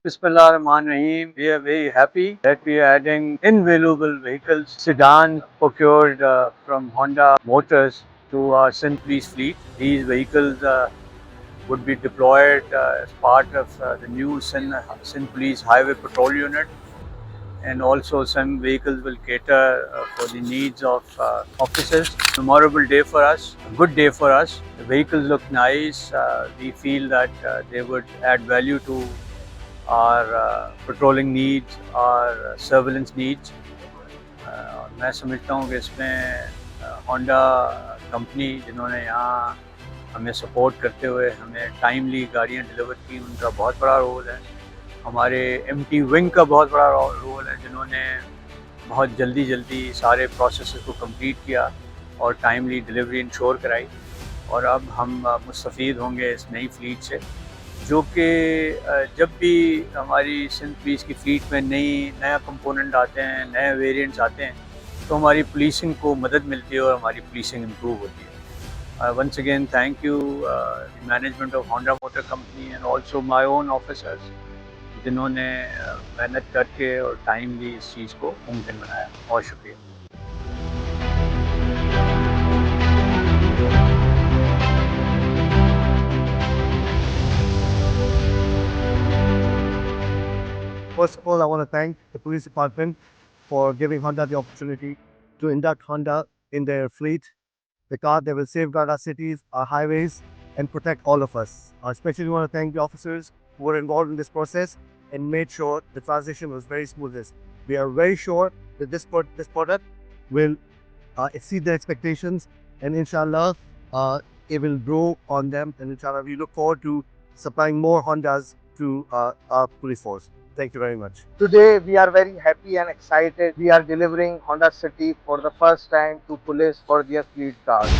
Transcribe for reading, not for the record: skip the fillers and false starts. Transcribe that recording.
Bismillahirrahmanirrahim. We are very happy that we are adding invaluable vehicles, sedan procured from Honda Motors to our Sindh Police fleet. These vehicles would be deployed as part of the new Sindh Police Highway Patrol Unit, and also some vehicles will cater for the needs of officers. Memorable day for us, a good day for us. The vehicles look nice. We feel that they would add value to our patrolling needs, our surveillance needs. اور میں سمجھتا ہوں کہ اس میں Honda company جنہوں نے یہاں ہمیں سپورٹ کرتے ہوئے ہمیں ٹائملی گاڑیاں ڈلیور کی، ان کا بہت بڑا رول ہے. ہمارے ایم ٹی ونگ کا بہت بڑا رول ہے، جنہوں نے بہت جلدی سارے پروسیسز کو کمپلیٹ کیا اور ٹائملی ڈلیوری انشور کرائی. اور اب ہم مستفید ہوں گے اس نئی فلیٹ سے، جو کہ جب بھی ہماری سندھ پولیس کی فلیٹ میں نیا کمپوننٹ آتے ہیں، نئے ویریئنٹس آتے ہیں، تو ہماری پولیسنگ کو مدد ملتی ہے اور ہماری پولیسنگ امپروو ہوتی ہے. Once again thank you management of Honda motor company and also my own officers, جنہوں نے محنت کر کے اور ٹائملی اس چیز کو ممکن بنایا. بہت شکریہ. First of all, I want to thank the police department for giving Honda the opportunity to induct Honda in their fleet, because they will safeguard our cities, our highways, and protect all of us. I especially want to thank the officers who were involved in this process and made sure the transition was very smooth. We are very sure that this product will exceed their expectations, and inshallah, it will grow on them. And inshallah, we look forward to supplying more Hondas to our police force. Thank you very much. Today we are very happy and excited. We are delivering Honda City for the first time to police for their fleet cars.